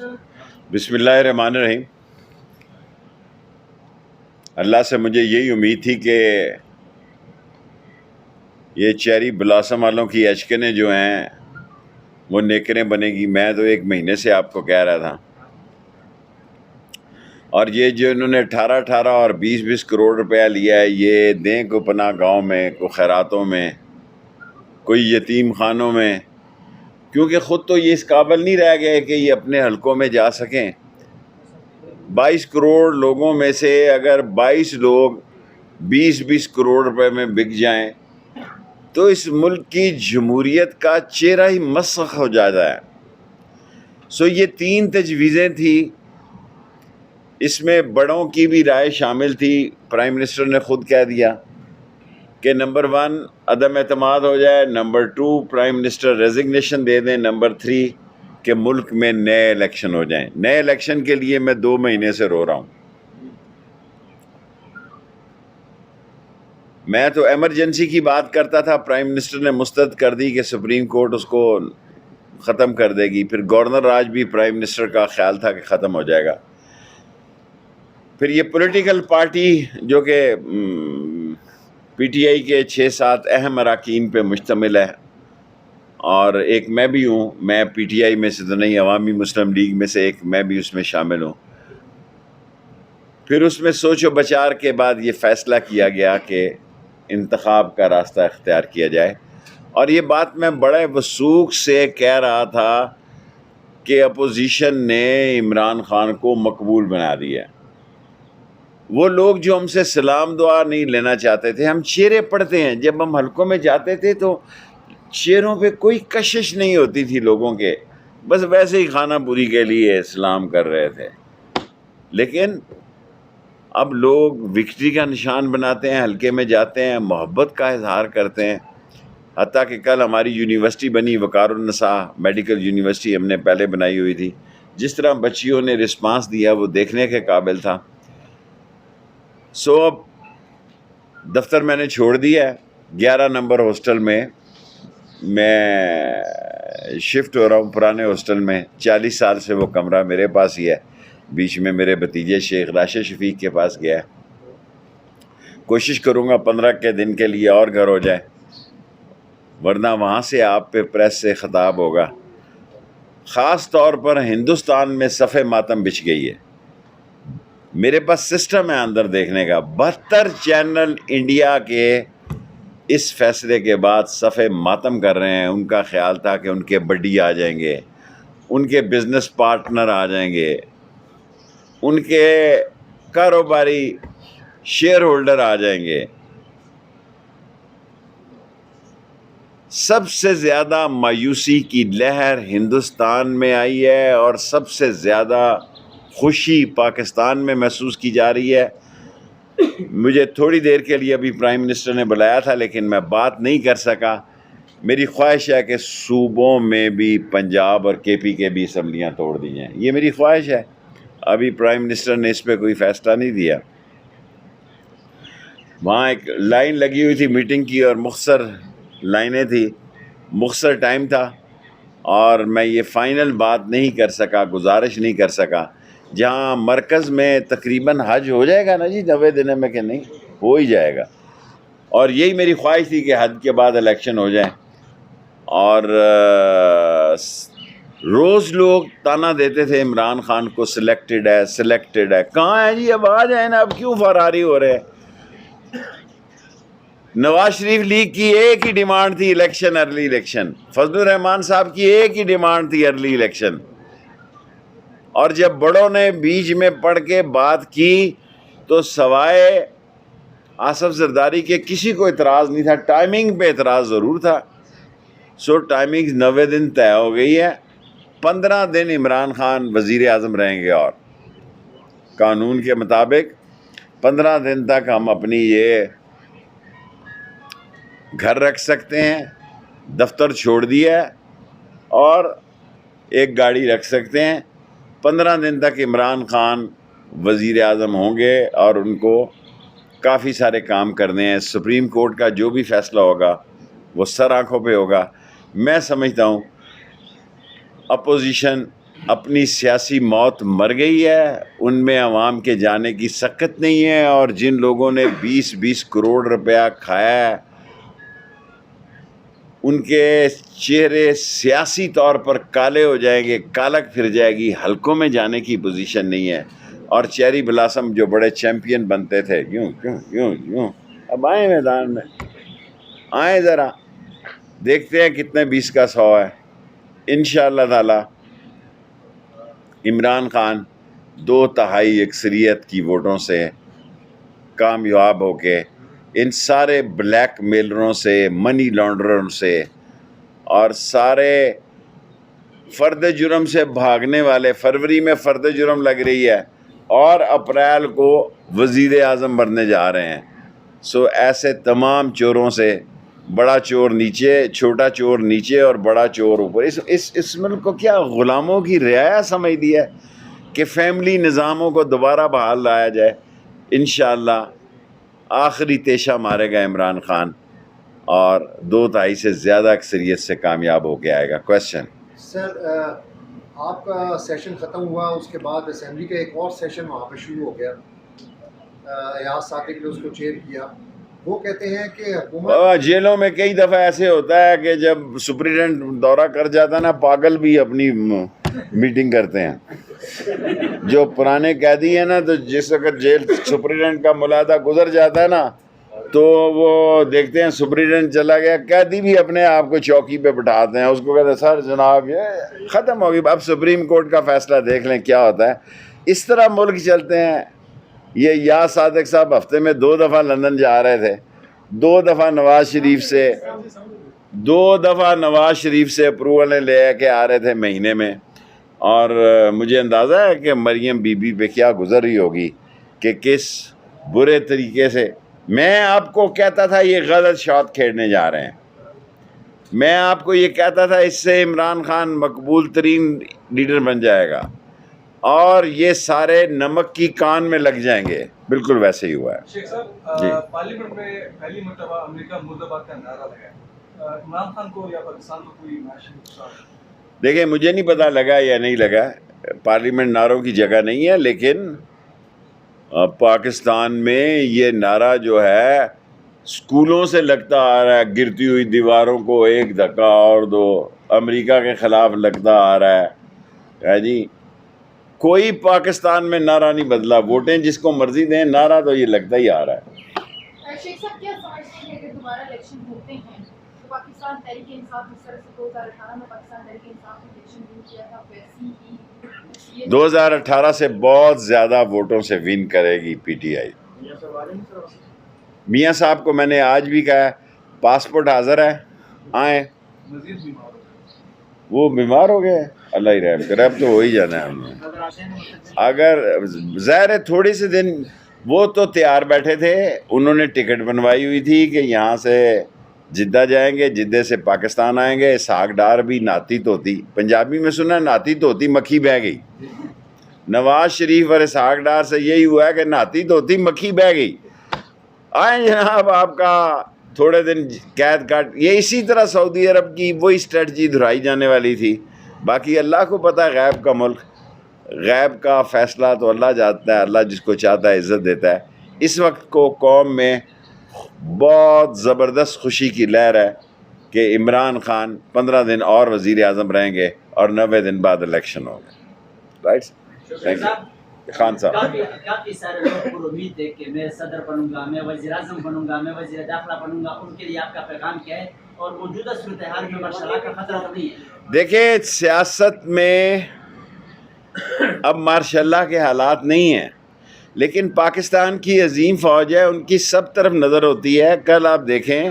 بسم اللہ الرحمن الرحیم۔ اللہ سے مجھے یہی امید تھی کہ یہ چیری بلاسم والوں کی اشکنیں جو ہیں وہ نیکریں بنے گی۔ میں تو 1 مہینے سے آپ کو کہہ رہا تھا، اور یہ جو انہوں نے 18 اور 20 کروڑ روپیہ لیا ہے، یہ دیں کو پناہ گاؤں میں، کوئی خیراتوں میں، کوئی یتیم خانوں میں، کیونکہ خود تو یہ اس قابل نہیں رہ گئے کہ یہ اپنے حلقوں میں جا سکیں۔ 22 کروڑ لوگوں میں سے اگر 22 لوگ 20 کروڑ روپے میں بک جائیں تو اس ملک کی جمہوریت کا چہرہ ہی مسخ ہو جاتا ہے۔ یہ 3 تجویزیں تھیں، اس میں بڑوں کی بھی رائے شامل تھی۔ پرائم منسٹر نے خود کہہ دیا کہ نمبر 1 عدم اعتماد ہو جائے، نمبر 2 پرائم منسٹر ریزگنیشن دے دیں، نمبر 3 کہ ملک میں نئے الیکشن ہو جائیں۔ نئے الیکشن کے لیے میں 2 مہینے سے رو رہا ہوں۔ میں تو ایمرجنسی کی بات کرتا تھا، پرائم منسٹر نے مسترد کر دی کہ سپریم کورٹ اس کو ختم کر دے گی۔ پھر گورنر راج بھی پرائم منسٹر کا خیال تھا کہ ختم ہو جائے گا۔ پھر یہ پولیٹیکل پارٹی جو کہ پی ٹی آئی کے 6-7 اہم اراکین پہ مشتمل ہے، اور ایک میں بھی ہوں، میں پی ٹی آئی میں سے تو نہیں، عوامی مسلم لیگ میں سے ایک میں بھی اس میں شامل ہوں۔ پھر اس میں سوچ و بچار کے بعد یہ فیصلہ کیا گیا کہ انتخاب کا راستہ اختیار کیا جائے، اور یہ بات میں بڑے وثوق سے کہہ رہا تھا کہ اپوزیشن نے عمران خان کو مقبول بنا دیا۔ وہ لوگ جو ہم سے سلام دعا نہیں لینا چاہتے تھے، ہم چہرے پڑھتے ہیں، جب ہم حلقوں میں جاتے تھے تو چہروں پہ کوئی کشش نہیں ہوتی تھی لوگوں کے، بس ویسے ہی خانہ پوری کے لیے سلام کر رہے تھے۔ لیکن اب لوگ وکٹری کا نشان بناتے ہیں، حلقے میں جاتے ہیں، محبت کا اظہار کرتے ہیں۔ حتیٰ کہ کل ہماری یونیورسٹی بنی، وقار النساء میڈیکل یونیورسٹی ہم نے پہلے بنائی ہوئی تھی، جس طرح بچیوں نے رسپانس دیا وہ دیکھنے کے قابل تھا۔ اب دفتر میں نے چھوڑ دیا ہے، 11 نمبر ہاسٹل میں میں شفٹ ہو رہا ہوں، پرانے ہاسٹل میں۔ 40 سال سے وہ کمرہ میرے پاس ہی ہے، بیچ میں میرے بھتیجے شیخ راشد شفیق کے پاس گیا ہے۔ کوشش کروں گا 15 کے دن کے لیے اور گھر ہو جائے، ورنہ وہاں سے آپ پہ پریس سے خطاب ہوگا۔ خاص طور پر ہندوستان میں صف ماتم بچھ گئی ہے۔ میرے پاس سسٹم ہے اندر دیکھنے کا، 72 چینل انڈیا کے اس فیصلے کے بعد صف ماتم کر رہے ہیں۔ ان کا خیال تھا کہ ان کے بڈی آ جائیں گے، ان کے بزنس پارٹنر آ جائیں گے، ان کے کاروباری شیئر ہولڈر آ جائیں گے۔ سب سے زیادہ مایوسی کی لہر ہندوستان میں آئی ہے، اور سب سے زیادہ خوشی پاکستان میں محسوس کی جا رہی ہے۔ مجھے تھوڑی دیر کے لیے ابھی پرائم منسٹر نے بلایا تھا، لیکن میں بات نہیں کر سکا۔ میری خواہش ہے کہ صوبوں میں بھی پنجاب اور کے پی کے بھی اسمبلیاں توڑ دی جائیں، یہ میری خواہش ہے۔ ابھی پرائم منسٹر نے اس پہ کوئی فیصلہ نہیں دیا۔ وہاں ایک لائن لگی ہوئی تھی میٹنگ کی، اور مختصر لائنیں تھی، مختصر ٹائم تھا، اور میں یہ فائنل بات نہیں کر سکا، گزارش نہیں کر سکا۔ جہاں مرکز میں تقریباً حج ہو جائے گا نا جی 90 دنوں میں، کہ نہیں ہو ہی جائے گا، اور یہی میری خواہش تھی کہ حج کے بعد الیکشن ہو جائیں۔ اور روز لوگ تانا دیتے تھے عمران خان کو، سلیکٹڈ ہے سلیکٹڈ ہے۔ کہاں ہے جی؟ اب آ جائیں نا، اب کیوں فراری ہو رہے ہیں؟ نواز شریف لیگ کی ایک ہی ڈیمانڈ تھی، الیکشن، ارلی الیکشن۔ فضل الرحمان صاحب کی ایک ہی ڈیمانڈ تھی، ارلی الیکشن۔ اور جب بڑوں نے بیچ میں پڑھ کے بات کی تو سوائے آصف زرداری کے کسی کو اعتراض نہیں تھا۔ ٹائمنگ پہ اعتراض ضرور تھا۔ ٹائمنگ 90 دن طے ہو گئی ہے، 15 دن عمران خان وزیر اعظم رہیں گے، اور قانون کے مطابق 15 دن تک ہم اپنی یہ گھر رکھ سکتے ہیں، دفتر چھوڑ دیا ہے، اور ایک گاڑی رکھ سکتے ہیں۔ 15 دن تک عمران خان وزیر اعظم ہوں گے، اور ان کو کافی سارے کام کرنے ہیں۔ سپریم کورٹ کا جو بھی فیصلہ ہوگا وہ سر آنکھوں پہ ہوگا۔ میں سمجھتا ہوں اپوزیشن اپنی سیاسی موت مر گئی ہے، ان میں عوام کے جانے کی سکت نہیں ہے، اور جن لوگوں نے 20 کروڑ روپیہ کھایا ہے ان کے چہرے سیاسی طور پر کالے ہو جائیں گے، کالک پھر جائے گی، حلقوں میں جانے کی پوزیشن نہیں ہے۔ اور چیری بلاسم جو بڑے چیمپئن بنتے تھے، یوں یوں یوں یوں، اب آئیں میدان میں، آئیں ذرا دیکھتے ہیں کتنے 20 کا 100 ہے۔ انشاءاللہ تعالی عمران خان 2/3 اکثریت کی ووٹوں سے کامیاب ہو کے ان سارے بلیک میلروں سے، منی لانڈروں سے اور سارے فرد جرم سے بھاگنے والے، فروری میں فرد جرم لگ رہی ہے اور اپریل کو وزیر اعظم بننے جا رہے ہیں، سو ایسے تمام چوروں سے، بڑا چور نیچے، چھوٹا چور نیچے اور بڑا چور اوپر، اس ملک کو کیا غلاموں کی رعایا سمجھ دیا ہے کہ فیملی نظاموں کو دوبارہ بحال لایا جائے۔ انشاءاللہ آخری تیشہ مارے گا عمران خان اور 2/3 سے زیادہ اکثریت سے کامیاب ہو کے آئے گا۔ کویسچن سر، آپ کا سیشن ختم ہوا، اس کے بعد اسمبلی کا ایک اور سیشن وہاں پہ شروع ہو گیا، ایاز صادق نے اس کو چیئر کیا۔ وہ کہتے ہیں کہ حکومت جیلوں میں کئی دفعہ ایسے ہوتا ہے کہ جب سپریڈنٹ دورہ کر جاتا ہے نا، پاگل بھی اپنی میٹنگ کرتے ہیں۔ جو پرانے قیدی ہیں نا، تو جس وقت جیل سپریڈنٹ کا ملاحظہ گزر جاتا ہے نا، تو وہ دیکھتے ہیں سپریڈنٹ چلا گیا، قیدی بھی اپنے آپ کو چوکی پہ بٹھاتے ہیں، اس کو کہتے ہیں سر جناب یہ ختم ہوگی، اب سپریم کورٹ کا فیصلہ دیکھ لیں کیا ہوتا ہے۔ اس طرح ملک چلتے ہیں۔ یہ ایاز صادق صاحب ہفتے میں 2 دفعہ لندن جا رہے تھے، 2 دفعہ نواز شریف سے اپروولیں لے کے آ رہے تھے مہینے میں، اور مجھے اندازہ ہے کہ مریم بی بی پہ کیا گزر رہی ہوگی کہ کس برے طریقے سے۔ میں آپ کو کہتا تھا یہ غلط شاٹ کھیلنے جا رہے ہیں، میں آپ کو یہ کہتا تھا اس سے عمران خان مقبول ترین لیڈر بن جائے گا اور یہ سارے نمک کی کان میں لگ جائیں گے، بالکل ویسے ہی ہوا ہے۔ شیخ صاحب، پارلیمنٹ میں پہلی مرتبہ امریکہ مرد آباد کا نعرہ لگا، عمران خان کو یا پاکستان کو کوئی معاشی نقصان؟ دیکھیں مجھے نہیں پتا لگا یا نہیں لگا، پارلیمنٹ نعروں کی جگہ نہیں ہے، لیکن پاکستان میں یہ نعرہ جو ہے اسکولوں سے لگتا آ رہا ہے، گرتی ہوئی دیواروں کو ایک دھکا اور دو، امریکہ کے خلاف لگتا آ رہا ہے جی۔ کوئی پاکستان میں نعرہ نہیں بدلا، ووٹیں جس کو مرضی دیں، نعرہ تو یہ لگتا ہی آ رہا ہے۔ شیخ صاحب کیا سمجھتے ہیں کہ اگر دوبارہ الیکشن ہوتے ہیں تو پاکستان تحریک انصاف جس طرح سے 2018 میں پاکستان تحریک انصاف نے الیکشن ون کیا تھا، ویسی ہی 2018 سے بہت زیادہ ووٹوں سے ون کرے گی پی ٹی آئی۔ میاں صاحب کو میں نے آج بھی کہا ہے پاسپورٹ حاضر ہے، آئیں۔ مزید بیمار ہو گئے، وہ بیمار ہو گئے، اللہ ہی رحم کرے، اب تو ہو ہی جانا ہے ہم نے۔ اگر ظاہر ہے تھوڑے سے دن وہ تو تیار بیٹھے تھے، انہوں نے ٹکٹ بنوائی ہوئی تھی کہ یہاں سے جدہ جائیں گے، جدہ سے پاکستان آئیں گے، ساگ ڈار بھی ناتی توتی، پنجابی میں سنا ناتی توتی مکھی بہ گئی۔ نواز شریف اور اسحاق ڈار سے یہی ہوا ہے کہ ناتی توتی مکھی بہ گئی۔ آئیں جناب، آپ کا تھوڑے دن قید کاٹ، یہ اسی طرح سعودی عرب کی وہی اسٹریٹجی دہرائی جانے والی تھی۔ باقی اللہ کو پتہ ہے، غیب کا ملک، غیب کا فیصلہ تو اللہ جانتا ہے، اللہ جس کو چاہتا ہے عزت دیتا ہے۔ اس وقت کو قوم میں بہت زبردست خوشی کی لہر ہے کہ عمران خان 15 دن اور وزیر اعظم رہیں گے اور 90 دن بعد الیکشن ہوگا۔ رائٹ، تھینک یو خان صاحب۔ کافی سارے لوگ پر امید ہے کہ میں صدر بنوں گا، میں وزیر اعظم بنوں گا، میں وزیر داخلہ بنوں گا، ان کے لیے آپ کا پیغام کیا ہے؟ اور موجودہ صورتحال میں ماشاء اللہ کا خطرہ تو نہیں ہے؟ دیکھیں سیاست میں اب ماشاء اللہ کے حالات نہیں ہیں، لیکن پاکستان کی عظیم فوج ہے، ان کی سب طرف نظر ہوتی ہے۔ کل آپ دیکھیں